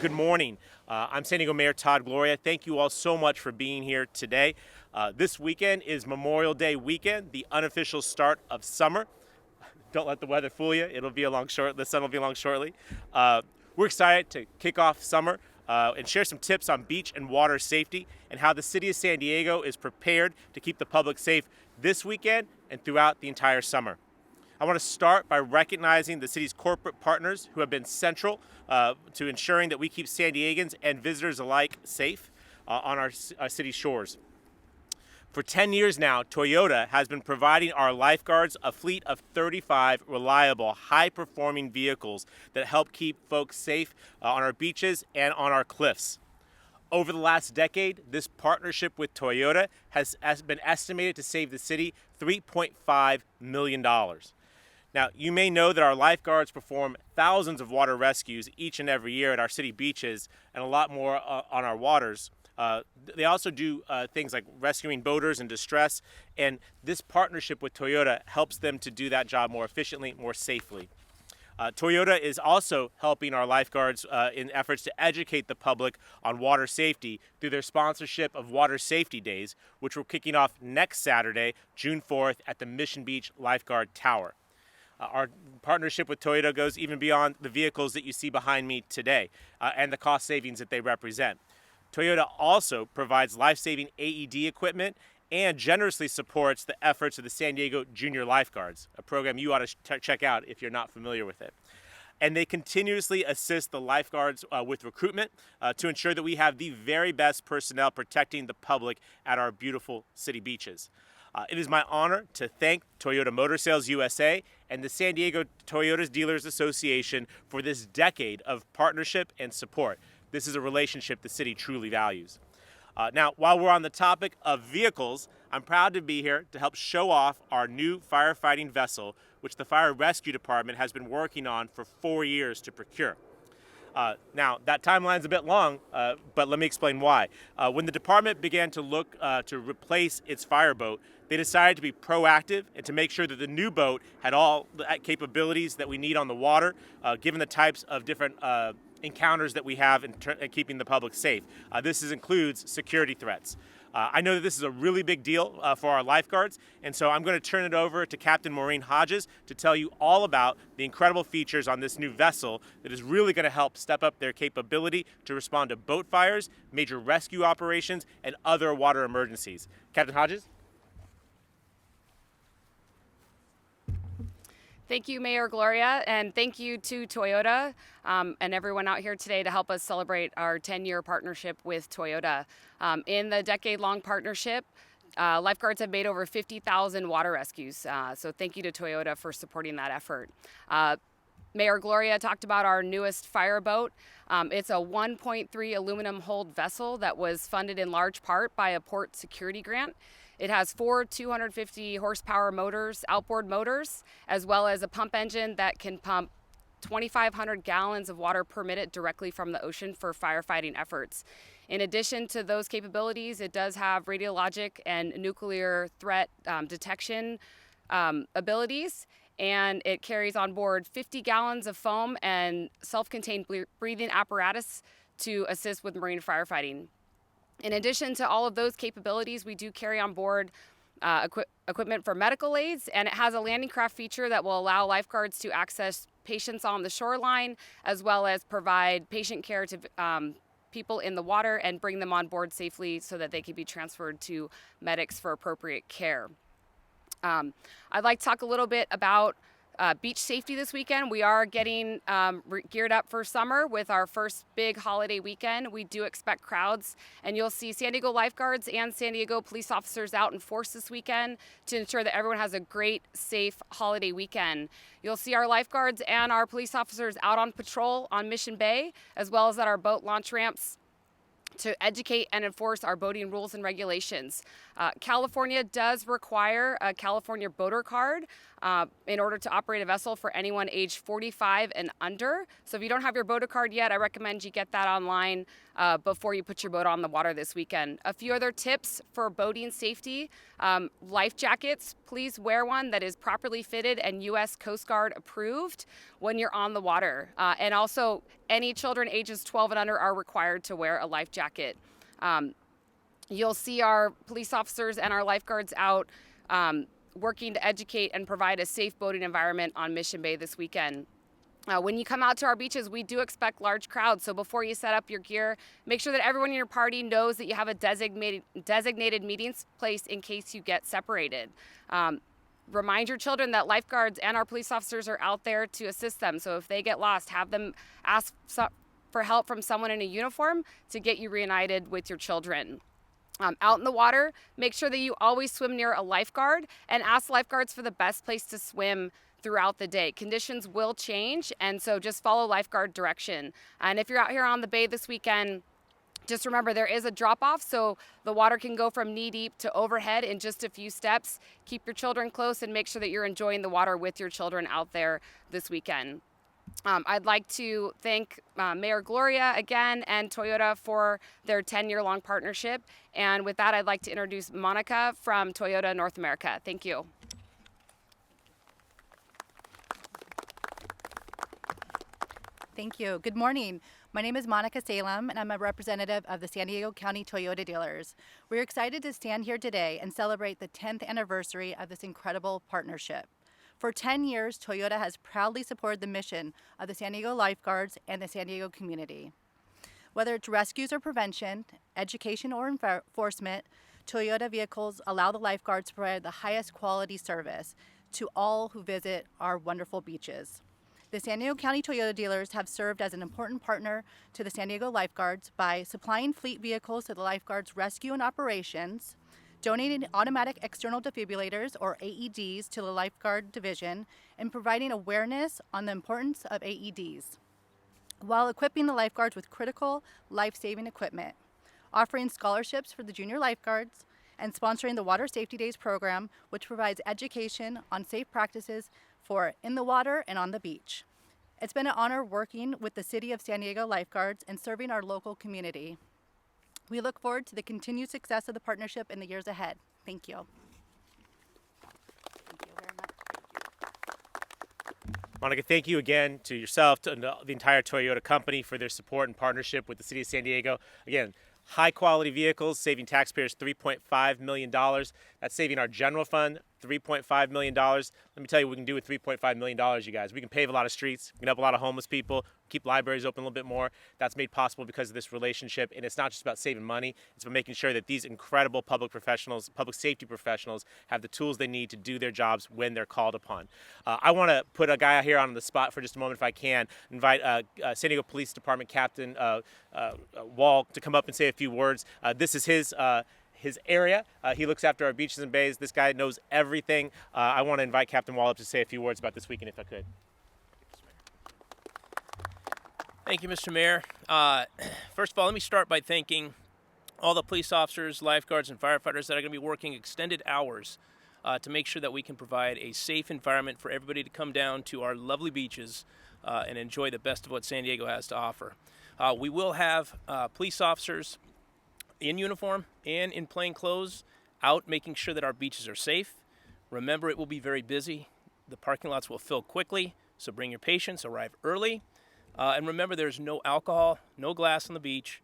Good morning. I'm San Diego Mayor Todd Gloria. Thank you all so much for being here today. This weekend is Memorial Day weekend, the unofficial start of summer. Don't let the weather fool you. The sun will be along shortly. We're excited to kick off summer and share some tips on beach and water safety and how the city of San Diego is prepared to keep the public safe this weekend and throughout the entire summer. I want to start by recognizing the city's corporate partners who have been central to ensuring that we keep San Diegans and visitors alike safe on our city shores. For 10 years now, Toyota has been providing our lifeguards a fleet of 35 reliable, high-performing vehicles that help keep folks safe on our beaches and on our cliffs. Over the last decade, this partnership with Toyota has been estimated to save the city $3.5 million. Now, you may know that our lifeguards perform thousands of water rescues each and every year at our city beaches and a lot more on our waters. They also do things like rescuing boaters in distress, and this partnership with Toyota helps them to do that job more efficiently, more safely. Toyota is also helping our lifeguards in efforts to educate the public on water safety through their sponsorship of Water Safety Days, which we're kicking off next Saturday, June 4th, at the Mission Beach Lifeguard Tower. Our partnership with Toyota goes even beyond the vehicles that you see behind me today and the cost savings that they represent. Toyota also provides life-saving AED equipment and generously supports the efforts of the San Diego Junior Lifeguards, a program you ought to check out if you're not familiar with it. And they continuously assist the lifeguards with recruitment to ensure that we have the very best personnel protecting the public at our beautiful city beaches. It is my honor to thank Toyota Motor Sales USA and the San Diego Toyota's Dealers Association for this decade of partnership and support. This is a relationship the city truly values. Now, while we're on the topic of vehicles, I'm proud to be here to help show off our new firefighting vessel, which the Fire Rescue Department has been working on for 4 years to procure. Now, that timeline's a bit long, but let me explain why. When the department began to look to replace its fireboat, they decided to be proactive and to make sure that the new boat had all the capabilities that we need on the water, given the types of different encounters that we have in keeping the public safe. This includes security threats. I know that this is a really big deal for our lifeguards, and so I'm going to turn it over to Captain Maureen Hodges to tell you all about the incredible features on this new vessel that is really going to help step up their capability to respond to boat fires, major rescue operations, and other water emergencies. Captain Hodges? Thank you, Mayor Gloria, and thank you to Toyota and everyone out here today to help us celebrate our 10-year partnership with Toyota. In the decade-long partnership, lifeguards have made over 50,000 water rescues, so thank you to Toyota for supporting that effort. Mayor Gloria talked about our newest fireboat. It's a 1.3 aluminum hulled vessel that was funded in large part by a port security grant. It has 4 250 horsepower motors, outboard motors, as well as a pump engine that can pump 2,500 gallons of water per minute directly from the ocean for firefighting efforts. In addition to those capabilities, it does have radiologic and nuclear threat detection abilities, and it carries on board 50 gallons of foam and self-contained breathing apparatus to assist with marine firefighting. In addition to all of those capabilities, we do carry on board equipment for medical aids, and it has a landing craft feature that will allow lifeguards to access patients on the shoreline, as well as provide patient care to people in the water and bring them on board safely so that they can be transferred to medics for appropriate care. I'd like to talk a little bit about beach safety this weekend. We are getting geared up for summer with our first big holiday weekend. We do expect crowds, and you'll see San Diego lifeguards and San Diego police officers out in force this weekend to ensure that everyone has a great, safe holiday weekend. You'll see our lifeguards and our police officers out on patrol on Mission Bay, as well as at our boat launch ramps, to educate and enforce our boating rules and regulations. California does require a California boater card in order to operate a vessel for anyone age 45 and under. So if you don't have your boater card yet, I recommend you get that online before you put your boat on the water this weekend. A few other tips for boating safety: life jackets. Please wear one that is properly fitted and U.S. Coast Guard approved when you're on the water. And also, any children ages 12 and under are required to wear a life jacket. You'll see our police officers and our lifeguards out working to educate and provide a safe boating environment on Mission Bay this weekend. When you come out to our beaches, we do expect large crowds, so before you set up your gear, make sure that everyone in your party knows that you have a designated meeting place in case you get separated. Remind your children that lifeguards and our police officers are out there to assist them, so if they get lost, have them ask for help from someone in a uniform to get you reunited with your children. Out in the water, make sure that you always swim near a lifeguard and ask lifeguards for the best place to swim throughout the day. Conditions will change, and so just follow lifeguard direction. And if you're out here on the bay this weekend, just remember there is a drop-off, so the water can go from knee-deep to overhead in just a few steps. Keep your children close and make sure that you're enjoying the water with your children out there this weekend. I'd like to thank Mayor Gloria again and Toyota for their 10-year-long partnership. And with that, I'd like to introduce Monica from Toyota North America. Thank you. Thank you. Good morning. My name is Monica Salem, and I'm a representative of the San Diego County Toyota dealers. We're excited to stand here today and celebrate the 10th anniversary of this incredible partnership. For 10 years, Toyota has proudly supported the mission of the San Diego Lifeguards and the San Diego community. Whether it's rescues or prevention, education or enforcement, Toyota vehicles allow the lifeguards to provide the highest quality service to all who visit our wonderful beaches. The San Diego County Toyota dealers have served as an important partner to the San Diego Lifeguards by supplying fleet vehicles to the lifeguards' rescue and operations, donating automatic external defibrillators, or AEDs, to the lifeguard division, and providing awareness on the importance of AEDs, while equipping the lifeguards with critical life-saving equipment, offering scholarships for the junior lifeguards, and sponsoring the Water Safety Days program, which provides education on safe practices for in the water and on the beach. It's been an honor working with the City of San Diego Lifeguards and serving our local community. We look forward to the continued success of the partnership in the years ahead. Thank you. Thank you very much. Monica, thank you again to yourself, to the entire Toyota company for their support and partnership with the City of San Diego. Again, high quality vehicles, saving taxpayers $3.5 million. That's saving our general fund $3.5 million. Let me tell you what we can do with $3.5 million, you guys. We can pave a lot of streets. We can help a lot of homeless people, keep libraries open a little bit more. That's made possible because of this relationship. And it's not just about saving money. It's about making sure that these incredible public professionals, public safety professionals, have the tools they need to do their jobs when they're called upon. I want to put a guy out here on the spot for just a moment, if I can. Invite San Diego Police Department Captain Wall to come up and say a few words. This is his area. He looks after our beaches and bays. This guy knows everything. I want to invite Captain Wall up to say a few words about this weekend, if I could. Thank you, Mr. Mayor. First of all, let me start by thanking all the police officers, lifeguards, and firefighters that are going to be working extended hours to make sure that we can provide a safe environment for everybody to come down to our lovely beaches and enjoy the best of what San Diego has to offer. We will have police officers in uniform and in plain clothes out making sure that our beaches are safe. Remember, it will be very busy. The parking lots will fill quickly, so bring your patients, arrive early. And remember, there's no alcohol, no glass on the beach,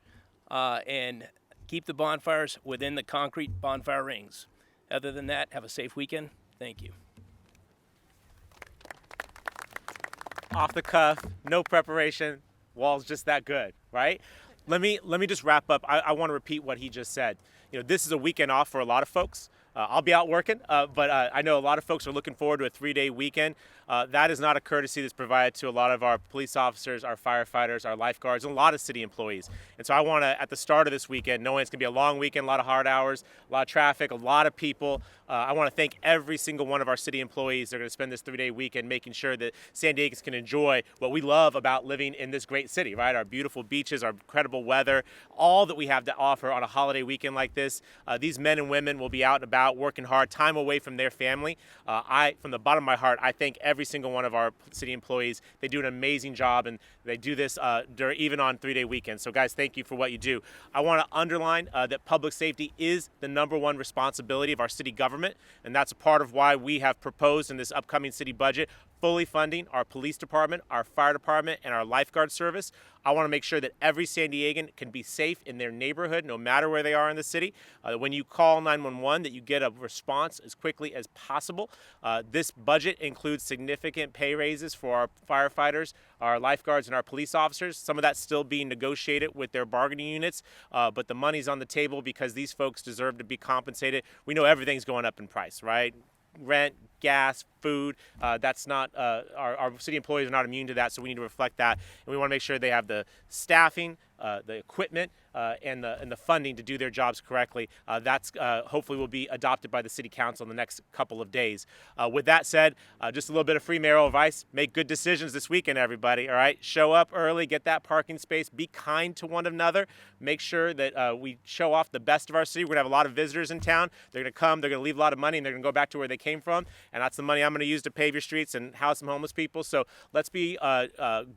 and keep the bonfires within the concrete bonfire rings. Other than that, have a safe weekend. Thank you. Off the cuff, no preparation. Wall's just that good, right? Let me just wrap up. I want to repeat what he just said. You know, this is a weekend off for a lot of folks. I'll be out working, but I know a lot of folks are looking forward to a 3-day weekend. That is not a courtesy that's provided to a lot of our police officers, our firefighters, our lifeguards, and a lot of city employees. And so I want to, at the start of this weekend, knowing it's going to be a long weekend, a lot of hard hours, a lot of traffic, a lot of people, I want to thank every single one of our city employees that are going to spend this 3-day weekend making sure that San Diegans can enjoy what we love about living in this great city, right? Our beautiful beaches, our incredible weather, all that we have to offer on a holiday weekend like this. These men and women will be out and about out, working hard, time away from their family. From the bottom of my heart, I thank every single one of our city employees. They do an amazing job, and they do this even on 3-day weekends. So guys, thank you for what you do. I want to underline that public safety is the #1 responsibility of our city government, and that's a part of why we have proposed in this upcoming city budget fully funding our police department, our fire department, and our lifeguard service. I want to make sure that every San Diegan can be safe in their neighborhood, no matter where they are in the city. When you call 911, that you get a response as quickly as possible. This budget includes significant pay raises for our firefighters, our lifeguards, and our police officers. Some of that's still being negotiated with their bargaining units, but the money's on the table because these folks deserve to be compensated. We know everything's going up in price, right? Rent, gas, food. That's not our city employees are not immune to that, so we need to reflect that, and we want to make sure they have the staffing, the equipment, and the funding to do their jobs correctly. That's hopefully will be adopted by the city council in the next couple of days. With that said, just a little bit of free mayoral advice: make good decisions this weekend, everybody. All right, show up early, get that parking space, be kind to one another, make sure that we show off the best of our city. We're gonna have a lot of visitors in town. They're gonna come, they're gonna leave a lot of money, and they're gonna go back to where they came from, and that's the money I'm gonna use to pave your streets and house some homeless people. So let's be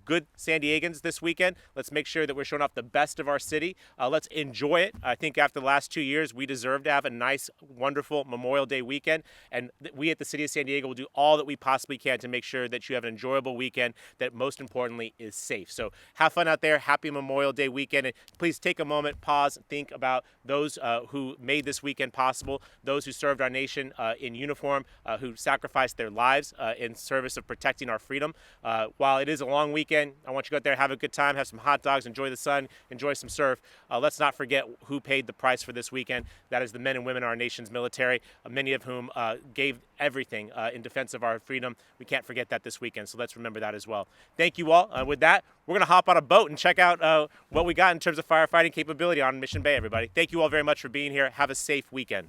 good San Diegans this weekend. Let's make sure that we're showing off the best of our city. Let's enjoy it. I think after the last 2 years, we deserve to have a nice, wonderful Memorial Day weekend. And we at the City of San Diego will do all that we possibly can to make sure that you have an enjoyable weekend that most importantly is safe. So have fun out there. Happy Memorial Day weekend. And please take a moment, pause, and think about those who made this weekend possible, those who served our nation in uniform, who sacrificed their lives in service of protecting our freedom. While it is a long weekend, I want you to go out there, have a good time, have some hot dogs, enjoy the sun, enjoy some surf. Let's not forget who paid the price for this weekend. That is the men and women in our nation's military, many of whom gave everything in defense of our freedom. We can't forget that this weekend, so let's remember that as well. Thank you all. With that, we're going to hop on a boat and check out what we got in terms of firefighting capability on Mission Bay, everybody. Thank you all very much for being here. Have a safe weekend.